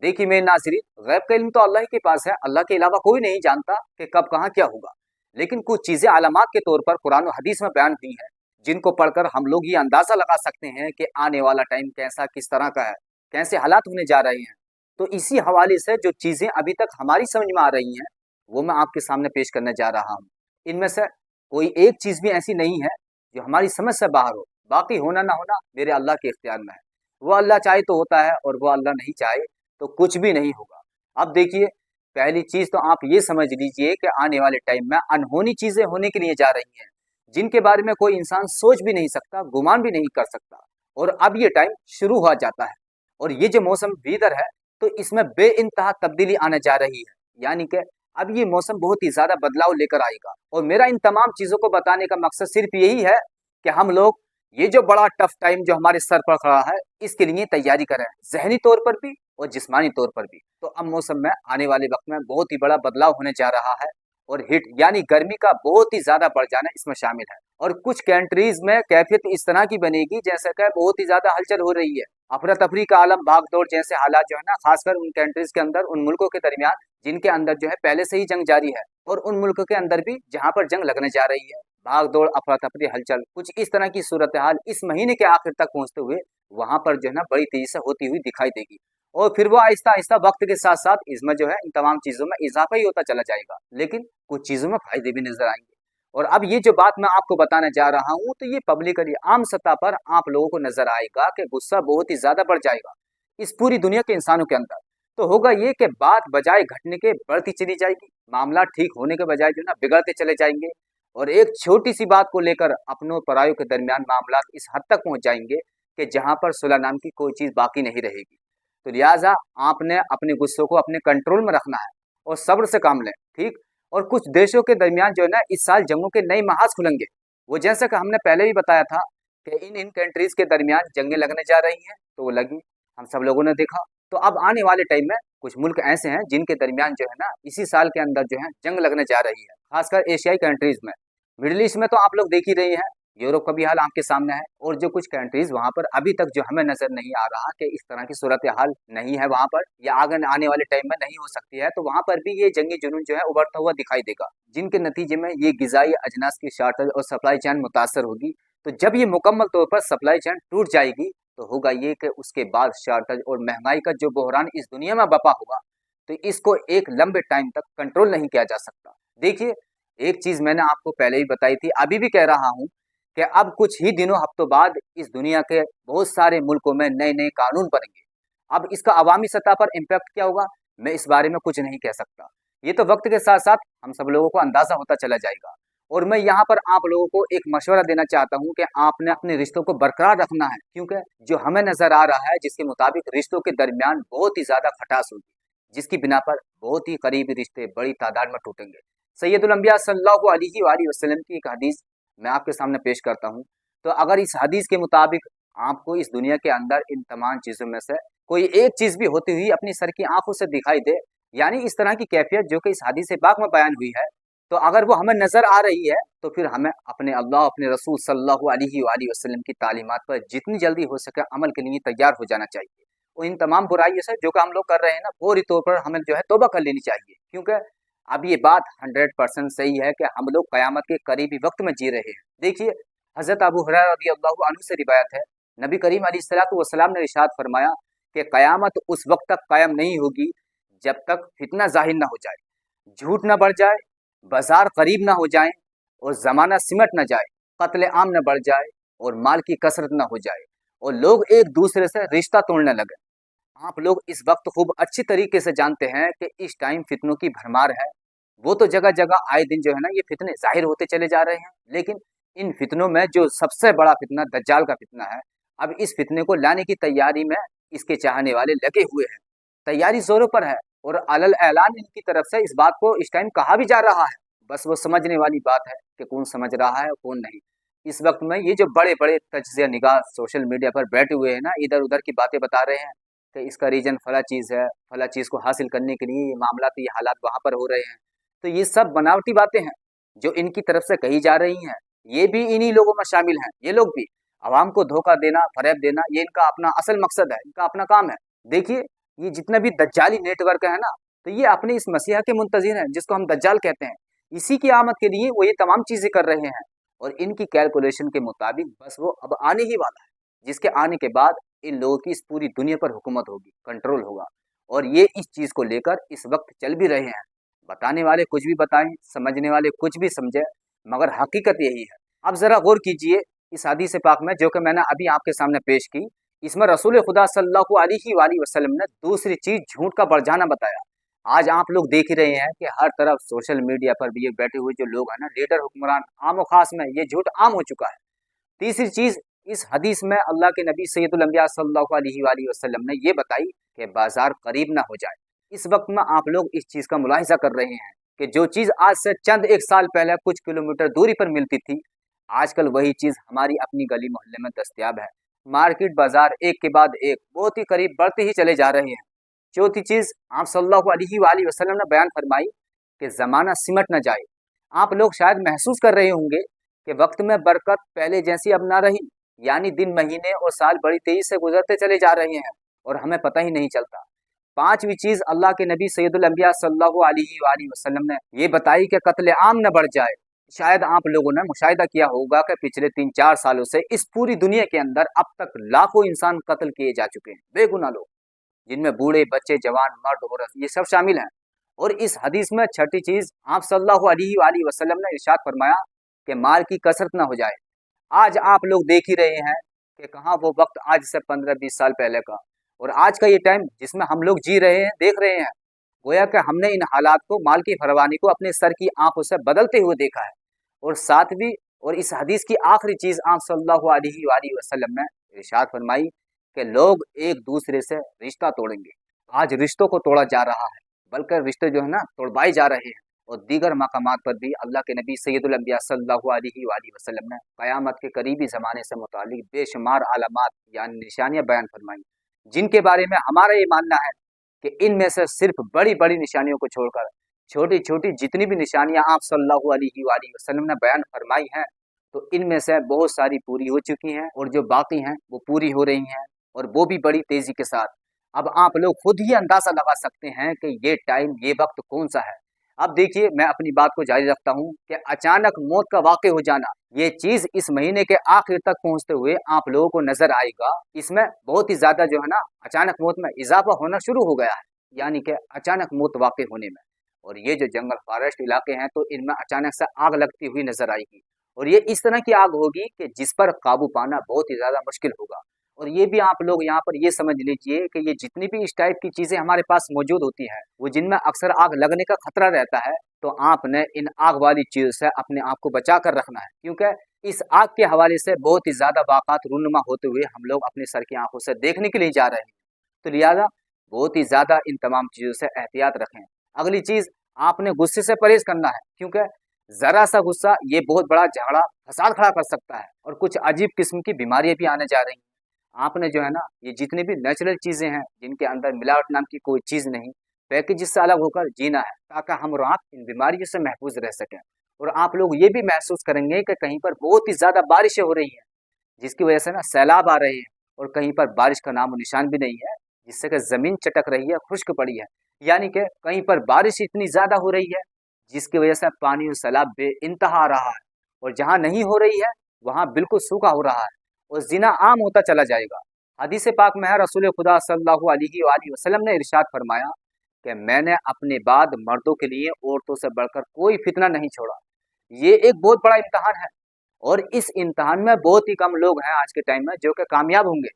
देखिए मेरे नाज़रीन, गैब का इल्म तो अल्लाह ही के पास है, अल्लाह के अलावा कोई नहीं जानता कि कब कहाँ क्या होगा। लेकिन कुछ चीज़ें अलामात के तौर पर कुरान और हदीस में बयान हुई हैं, जिनको पढ़कर हम लोग ये अंदाज़ा लगा सकते हैं कि आने वाला टाइम कैसा किस तरह का है, कैसे हालात होने जा रहे हैं। तो इसी हवाले से जो चीज़ें अभी तक हमारी समझ में आ रही हैं, वो मैं आपके सामने पेश करने जा रहा हूँ। इनमें से कोई एक चीज़ भी ऐसी नहीं है जो हमारी समझ से बाहर हो, बाकी होना ना होना मेरे अल्लाह के इख्तियार में है। वो अल्लाह चाहे तो होता है और वो अल्लाह नहीं चाहे तो कुछ भी नहीं होगा। अब देखिए, पहली चीज़ तो आप ये समझ लीजिए कि आने वाले टाइम में अनहोनी चीज़ें होने के लिए जा रही हैं, जिनके बारे में कोई इंसान सोच भी नहीं सकता, गुमान भी नहीं कर सकता। और अब ये टाइम शुरू हो जाता है और ये जो मौसम वेदर है, तो इसमें बेइंतहा तब्दीली आने जा रही है। यानी कि अब ये मौसम बहुत ही ज़्यादा बदलाव लेकर आएगा और मेरा इन तमाम चीज़ों को बताने का मकसद सिर्फ यही है कि हम लोग ये जो बड़ा टफ टाइम जो हमारे सर पर खड़ा है, इसके लिए तैयारी करें, ज़हनी तौर पर भी और जिस्मानी तौर पर भी। तो अब मौसम में आने वाले वक्त में बहुत ही बड़ा बदलाव होने जा रहा है और हीट यानी गर्मी का बहुत ही ज़्यादा बढ़ जाना इसमें शामिल है। और कुछ कंट्रीज में कैफियत इस तरह की बनेगी जैसे कि बहुत ही ज़्यादा हलचल हो रही है, अफरा तफरी का आलम, भागदौड़ जैसे हालात जो है ना, खासकर उन कंट्रीज के अंदर, उन मुल्कों के दरमियान जिनके अंदर जो है पहले से ही जंग जारी है, और उन मुल्कों के अंदर भी जहाँ पर जंग लगने जा रही है। भाग दौड़, अफरा तफरी, हलचल, कुछ इस तरह की सूरत हाल इस महीने के आखिर तक पहुंचते हुए वहां पर जो है ना बड़ी तेजी से होती हुई दिखाई देगी। और फिर वो आहिस्ता आहिस्ता वक्त के साथ साथ इसमें जो है इन तमाम चीजों में इजाफा ही होता चला जाएगा, लेकिन कुछ चीजों में फायदे भी नजर आएंगे। और अब ये जो बात मैं आपको बताने जा रहा हूँ, तो ये पब्लिकली आम सतह पर आप लोगों को नजर आएगा कि गुस्सा बहुत ही ज्यादा बढ़ जाएगा इस पूरी दुनिया के इंसानों के अंदर। तो होगा ये कि बात बजाय घटने के बढ़ती चली जाएगी, मामला ठीक होने के बजाय जो है ना बिगड़ते चले जाएंगे, और एक छोटी सी बात को लेकर अपनों परायों के दरमियान मामला इस हद तक पहुंच जाएंगे कि जहां पर सुलह नाम की कोई चीज बाकी नहीं रहेगी। तो लिहाजा आपने अपने गुस्सों को अपने कंट्रोल में रखना है और सब्र से काम लें, ठीक। और कुछ देशों के दरमियान जो है ना इस साल जंगों के नए महाज खुलेंगे। वो जैसा कि हमने पहले भी बताया था कि इन इन कंट्रीज के दरमियान जंगें लगने जा रही हैं, तो वो लगी, हम सब लोगों ने देखा। तो अब आने वाले टाइम में कुछ मुल्क ऐसे हैं जिनके दरमियान जो है ना इसी साल के अंदर जो है जंग लगने जा रही है, खासकर एशियाई कंट्रीज में। मिडिल ईस्ट में तो आप लोग देख ही रही हैं, यूरोप का भी हाल आपके सामने है, और जो कुछ कंट्रीज वहां पर अभी तक जो हमें नजर नहीं आ रहा कि इस तरह की सूरत हाल नहीं है वहां पर, या आगे आने वाले टाइम में नहीं हो सकती है, तो वहां पर भी ये जंगी जुनून जो है उभरता हुआ दिखाई देगा, जिनके नतीजे में ये गिजाई अजनास की शार्टेज और सप्लाई चेन मुतासर होगी। तो जब ये मुकम्मल तौर पर सप्लाई चेन टूट जाएगी, तो होगा ये कि उसके बाद शार्टेज और महंगाई का जो बहरान इस दुनिया में बपा होगा, तो इसको एक लंबे टाइम तक कंट्रोल नहीं किया जा सकता। देखिए, एक चीज मैंने आपको पहले ही बताई थी, अभी भी कह रहा हूं कि अब कुछ ही दिनों हफ्तों बाद इस दुनिया के बहुत सारे मुल्कों में नए नए कानून बनेंगे। अब इसका अवामी सतह पर इम्पैक्ट क्या होगा, मैं इस बारे में कुछ नहीं कह सकता। ये तो वक्त के साथ साथ हम सब लोगों को अंदाजा होता चला जाएगा। और मैं यहाँ पर आप लोगों को एक मशवरा देना चाहता हूँ कि आपने अपने रिश्तों को बरकरार रखना है, क्योंकि जो हमें नजर आ रहा है जिसके मुताबिक रिश्तों के दरमियान बहुत ही ज्यादा खटास होगी, जिसकी बिना पर बहुत ही करीबी रिश्ते बड़ी तादाद में टूटेंगे। सैयदुल अंबिया सल्लल्लाहु अलैहि वसल्लम की एक हदीस मैं आपके सामने पेश करता हूँ। तो अगर इस हदीस के मुताबिक आपको इस दुनिया के अंदर इन तमाम चीजों में से कोई एक चीज भी होती हुई अपनी सर की आंखों से दिखाई दे, यानी इस तरह की कैफियत जो कि इस हदीस पाक में बयान हुई है, तो अगर वो हमें नजर आ रही है, तो फिर हमें अपने अल्लाह, अपने रसूल सल्लल्लाहु अलैहि वसल्लम की तालीमात पर जितनी जल्दी हो सके अमल के लिए तैयार हो जाना चाहिए। और इन तमाम बुराइयों से जो कि हम लोग कर रहे हैं ना, फौरी तौर पर हमें जो है तौबा कर लेनी चाहिए, क्योंकि अब ये बात 100% सही है कि हम लोग कयामत के करीबी वक्त में जी रहे हैं। देखिए, हजरत अबू हुरैरा रज़ियल्लाहु अन्हु से रिवायत है, नबी करीम अलैहिस्सलातु वस्सलाम ने इरशाद फरमाया कि कयामत उस वक्त तक कायम नहीं होगी जब तक फितना जाहिर ना हो जाए, झूठ ना बढ़ जाए, बाजार करीब ना हो जाए, और जमाना सिमट ना जाए, कत्ले आम न बढ़ जाए, और माल की कसरत ना हो जाए, और लोग एक दूसरे से रिश्ता तोड़ने लगे। आप लोग इस वक्त खूब अच्छी तरीके से जानते हैं कि इस टाइम फितनों की भरमार है। वो तो जगह जगह आए दिन जो है ना ये फितने जाहिर होते चले जा रहे हैं, लेकिन इन फितनों में जो सबसे बड़ा फितना दज्जाल का फितना है, अब इस फितने को लाने की तैयारी में इसके चाहने वाले लगे हुए हैं, तैयारी जोरों पर है, और अलल ऐलान इनकी तरफ से इस बात को इस टाइम कहा भी जा रहा है। बस वो समझने वाली बात है कि कौन समझ रहा है और कौन नहीं। इस वक्त में ये जो बड़े बड़े तज्जिया निगाह सोशल मीडिया पर बैठे हुए हैं ना, इधर उधर की बातें बता रहे हैं कि इसका रीजन फला चीज़ है, फला चीज़ को हासिल करने के लिए ये मामला, तो ये हालात वहाँ पर हो रहे हैं। तो ये सब बनावटी बातें हैं जो इनकी तरफ से कही जा रही हैं। ये भी इन्हीं लोगों में शामिल हैं, ये लोग भी आवाम को धोखा देना, फरेब देना, ये इनका अपना असल मकसद है, इनका अपना काम है। देखिए, ये जितना भी दज्जाली नेटवर्क है ना, तो ये अपने इस मसीहा के मुंतजिर हैं जिसको हम दज्जाल कहते हैं। इसी की आमद के लिए वो ये तमाम चीजें कर रहे हैं और इनकी कैलकुलेशन के मुताबिक बस वो अब आने ही वाला है, जिसके आने के बाद इन लोगों की इस पूरी दुनिया पर हुकूमत होगी, कंट्रोल होगा। और ये इस चीज को लेकर इस वक्त चल भी रहे हैं। बताने वाले कुछ भी बताएं, समझने वाले कुछ भी समझे, मगर हकीकत यही है। अब जरा गौर कीजिए इस हदीस पाक में जो कि मैंने अभी आपके सामने पेश की। इसमें रसूल खुदा सल्लल्लाहु अलैहि वसल्लम ने दूसरी चीज झूठ का बढ़ जाना बताया। आज आप लोग देख ही रहे हैं कि हर तरफ सोशल मीडिया पर भी ये बैठे हुए जो लोग हैं ना, लीडर हुक्मरान आम और खास में, ये झूठ आम हो चुका है। तीसरी चीज इस हदीस में अल्लाह के नबी सैयदुल अंबिया सल्लल्लाहु अलैहि वसल्लम ने ये बताई कि बाजार करीब ना हो जाए। इस वक्त में आप लोग इस चीज का मुलाहिजा कर रहे हैं कि जो चीज आज से चंद एक साल पहले कुछ किलोमीटर दूरी पर मिलती थी, आजकल वही चीज हमारी अपनी गली मोहल्ले में दस्तयाब है। मार्केट बाजार एक के बाद एक बहुत ही करीब बढ़ते ही चले जा रहे हैं। चौथी चीज आप सल्लल्लाहु अलैहि वसल्लम ने बयान फरमाई कि जमाना सिमट न जाए। आप लोग शायद महसूस कर रहे होंगे कि वक्त में बरकत पहले जैसी अब ना रही, यानी दिन महीने और साल बड़ी तेजी से गुजरते चले जा रहे हैं और हमें पता ही नहीं चलता। पांचवी चीज अल्लाह के नबी सैयदुल अंबिया सल्लल्लाहु अलैहि वसल्लम ने ये बताई कि कत्ले आम न बढ़ जाए। शायद आप लोगों ने मुशाहिदा किया होगा कि पिछले 3-4 सालों से इस पूरी दुनिया के अंदर अब तक लाखों इंसान कत्ल किए जा चुके हैं, बेगुनाह लोग, जिनमें बूढ़े, बच्चे, जवान, मर्द, औरत, ये सब शामिल हैं। और इस हदीस में छठी चीज आप सल्लल्लाहु अलैहि वसल्लम ने इरशाद फरमाया कि माल की कसरत ना हो जाए। आज आप लोग देख ही रहे हैं कि कहाँ वो वक्त आज से 15-20 साल पहले का और आज का ये टाइम जिसमें हम लोग जी रहे हैं, देख रहे हैं। गोया कि हमने इन हालात को, माल की फरवानी को अपने सर की आंखों से बदलते हुए देखा है। और सातवीं और इस हदीस की आखिरी चीज आप सल्लल्लाहु अलैहि वसल्लम ने इरशाद फरमाई कि लोग एक दूसरे से रिश्ता तोड़ेंगे। आज रिश्तों को तोड़ा जा रहा है, बल्कि रिश्ते जो है ना तोड़वाए जा रहे हैं। और दीगर मकामात पर भी अल्लाह के नबी सैयदुल अंबिया सल्लल्लाहु अलैहि वसल्लम ने क़यामत के करीबी ज़माने से मुतालिक बेशुमार अलामात यानी निशानियां बयान फरमाई, जिनके बारे में हमारा ये मानना है कि इनमें से सिर्फ बड़ी बड़ी निशानियों को छोड़कर छोटी छोटी जितनी भी निशानियां आप सल्लल्लाहु अलैहि वसल्लम ने बयान फरमाई हैं, तो इनमें से बहुत सारी पूरी हो चुकी हैं और जो बाकी हैं वो पूरी हो रही हैं, और वो भी बड़ी तेजी के साथ। अब आप लोग खुद ही अंदाजा लगा सकते हैं कि ये टाइम, ये वक्त कौन सा है। अब देखिए, मैं अपनी बात को जारी रखता हूँ कि अचानक मौत का वाक़ हो जाना, ये चीज इस महीने के आखिर तक पहुंचते हुए आप लोगों को नजर आएगा। इसमें बहुत ही ज्यादा जो है ना अचानक मौत में इजाफा होना शुरू हो गया है, यानी कि अचानक मौत वाक़ होने में। और ये जो जंगल फॉरेस्ट इलाके हैं, तो इनमें अचानक से आग लगती हुई नजर आएगी, और ये इस तरह की आग होगी कि जिस पर काबू पाना बहुत ही ज्यादा मुश्किल होगा। और ये भी आप लोग यहाँ पर ये समझ लीजिए कि ये जितनी भी इस टाइप की चीजें हमारे पास मौजूद होती हैं, वो जिनमें अक्सर आग लगने का खतरा रहता है, तो आपने इन आग वाली चीजों से अपने आप को बचा कर रखना है, क्योंकि इस आग के हवाले से बहुत ही ज्यादा वाक़ात रूनुमा होते हुए हम लोग अपने सर की आंखों से देखने के लिए जा रहे हैं। तो लिहाजा बहुत ही ज्यादा इन तमाम चीजों से एहतियात रखें। अगली चीज, आपने गुस्से से परहेज करना है, क्योंकि जरा सा गुस्सा ये बहुत बड़ा झगड़ा फसाद खड़ा कर सकता है और कुछ अजीब किस्म की बीमारियां भी आने जा रही हैं। आपने जो है ना ये जितनी भी नेचुरल चीजें हैं, जिनके अंदर मिलावट नाम की कोई चीज नहीं, पैकेज से अलग होकर जीना है, ताकि हम और आप इन बीमारियों से महफूज रह सकें। और आप लोग ये भी महसूस करेंगे कि कहीं पर बहुत ही ज्यादा बारिशें हो रही हैं, जिसकी वजह से ना सैलाब आ रहे हैं, और कहीं पर बारिश का नामो निशान भी नहीं है, जिससे कि जमीन चटक रही है, खुश्क पड़ी है। यानी कि कहीं पर बारिश इतनी ज्यादा हो रही है जिसकी वजह से पानी और सैलाब बेइंतहा आ रहा है, और जहाँ नहीं हो रही है वहाँ बिल्कुल सूखा हो रहा है, और जिना आम होता चला जाएगा। हदीस पाक में है, रसूल खुदा सल्लल्लाहु अलैहि वसल्लम ने इरशाद फरमाया कि मैंने अपने बाद मर्दों के लिए औरतों से बढ़कर कोई फितना नहीं छोड़ा। ये एक बहुत बड़ा इम्तहान है, और इस इम्तहान में बहुत ही कम लोग हैं आज के टाइम में जो कि कामयाब होंगे।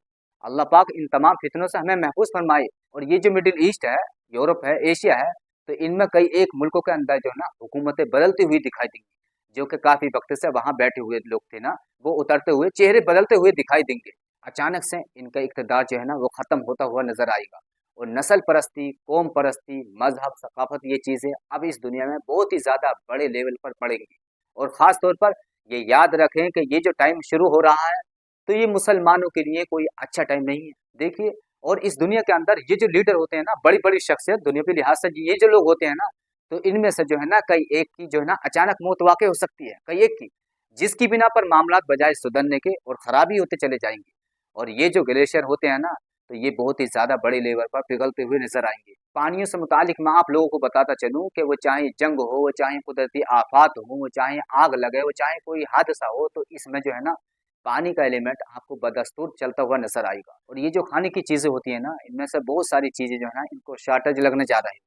अल्लाह पाक इन तमाम फितनों से हमें महफूज फरमाए। और ये जो मिडिल ईस्ट है, यूरोप है, एशिया है, तो इनमें कई एक मुल्कों के अंदर जो है ना हुकूमतें बदलती हुई दिखाई देंगी, जो कि काफी वक्त से वहां बैठे हुए लोग थे ना, वो उतरते हुए चेहरे बदलते हुए दिखाई देंगे। अचानक से इनका इक़्तिदार जो है ना वो खत्म होता हुआ नजर आएगा, और नस्ल परस्ती, कौम परस्ती, मजहब, सकाफत, ये चीजें अब इस दुनिया में बहुत ही ज्यादा बड़े लेवल पर पड़ेंगी। और खास तौर पर ये याद रखें कि ये जो टाइम शुरू हो रहा है, तो ये मुसलमानों के लिए कोई अच्छा टाइम नहीं है। देखिए, और इस दुनिया के अंदर ये जो लीडर होते हैं ना, बड़ी बड़ी शख्सियत दुनिया के लिहाज से ये जो लोग होते हैं ना, तो इनमें से जो है ना कई एक की जो है ना अचानक मौत वाक़ई हो सकती है, कई एक की, जिसकी बिना पर मामलात बजाय सुधरने के और खराबी होते चले जाएंगे। और ये जो ग्लेशियर होते हैं ना, तो ये बहुत ही ज़्यादा बड़े लेवल पर पिघलते हुए नज़र आएंगे। पानियों से मुतालिक मैं आप लोगों को बताता चलूँ कि वो चाहे जंग हो, वो चाहे कुदरती आफात हो, वो चाहे आग लगे, वो चाहे कोई हादसा हो, तो इसमें जो है ना पानी का एलिमेंट आपको बदस्तूर चलता हुआ नजर आएगा। और ये जो खाने की चीज़ें होती है ना, इनमें से बहुत सारी चीज़ें जो है ना इनको शॉर्टेज लगने जा रहा है।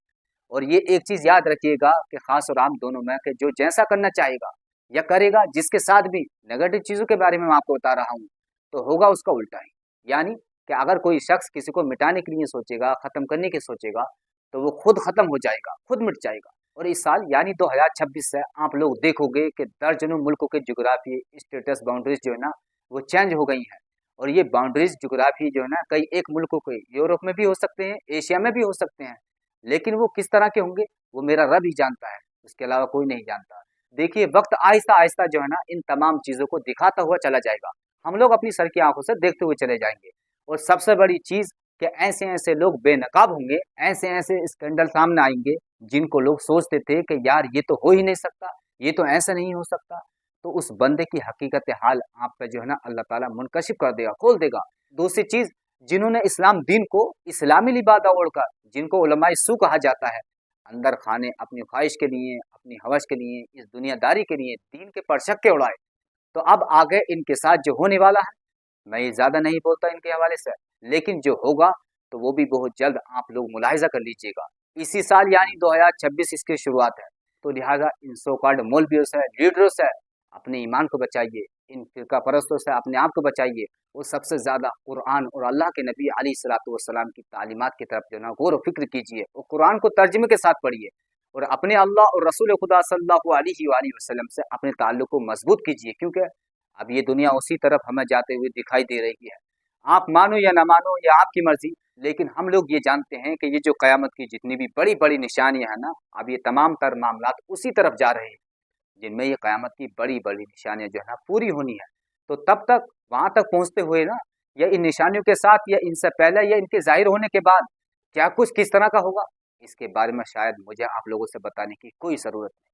और ये एक चीज़ याद रखिएगा कि खास और आम दोनों में कि जो जैसा करना चाहेगा या करेगा, जिसके साथ भी नेगेटिव चीज़ों के बारे में मैं आपको बता रहा हूँ, तो होगा उसका उल्टा ही। यानी कि अगर कोई शख्स किसी को मिटाने के लिए सोचेगा, ख़त्म करने की सोचेगा, तो वो खुद ख़त्म हो जाएगा, खुद मिट जाएगा। और इस साल यानी 2026 से आप लोग देखोगे कि दर्जनों मुल्कों के जोग्राफी स्टेटस बाउंड्रीज जो है ना वो चेंज हो गई हैं। और ये बाउंड्रीज जोग्राफी जो है ना कई एक मुल्कों के यूरोप में भी हो सकते हैं, एशिया में भी हो सकते हैं, लेकिन वो किस तरह के होंगे वो मेरा रब ही जानता है, उसके अलावा कोई नहीं जानता। देखिए वक्त आहिस्ता आहिस्ता जो है ना इन तमाम चीज़ों को दिखाता हुआ चला जाएगा, हम लोग अपनी सर की आंखों से देखते हुए चले जाएंगे। और सबसे बड़ी चीज़ कि ऐसे ऐसे लोग बेनकाब होंगे, ऐसे ऐसे स्कैंडल सामने आएंगे जिनको लोग सोचते थे कि यार ये तो हो ही नहीं सकता, ये तो ऐसा नहीं हो सकता, तो उस बंदे की हकीकत हाल आप पे जो है ना अल्लाह ताला मुनकशिफ कर देगा, खोल देगा। दूसरी चीज़, जिन्होंने इस्लाम दीन को इस्लामी लिबादा ओढ़कर, जिनको उलमाए सू कहा जाता है, अंदर खाने अपनी ख्वाहिश के लिए, अपनी हवस के लिए, इस दुनियादारी के लिए दीन के परचक्के उड़ाए, तो अब आगे इनके साथ जो होने वाला है, मैं ये ज़्यादा नहीं बोलता इनके हवाले से, लेकिन जो होगा तो वो भी बहुत जल्द आप लोग मुलाहिजा कर लीजिएगा। इसी साल यानी 2026 इसकी शुरुआत है, तो लिहाजा इन सो कॉल्ड मौलवियों से, लीडरों से अपने ईमान को बचाइए, इन फिरका परस्तों से अपने आप को बचाइए। वो सबसे ज़्यादा कुरान और अल्लाह के नबी अलैहिस्सलातु वस्सलाम की तालीमात की तरफ जो ना गौर व फिक्र कीजिए, और कुरान को तर्जुमे के साथ पढ़िए, और अपने अल्लाह और रसूल खुदा सल्लल्लाहु अलैहि वसल्लम से अपने ताल्लुक को मजबूत कीजिए, क्योंकि अब ये दुनिया उसी तरफ हमें जाते हुए दिखाई दे रही है। आप मानो या ना मानो या आपकी मर्जी, लेकिन हम लोग ये जानते हैं कि ये जो क़यामत की जितनी भी बड़ी बड़ी निशानियां हैं ना, अब ये तमाम तर मामलात उसी तरफ जा रहे हैं जिनमें ये क़यामत की बड़ी बड़ी निशानियां जो है ना पूरी होनी है। तो तब तक वहां तक पहुंचते हुए ना, या इन निशानियों के साथ या इनसे पहले या इनके जाहिर होने के बाद क्या कुछ किस तरह का होगा, इसके बारे में शायद मुझे आप लोगों से बताने की कोई ज़रूरत नहीं।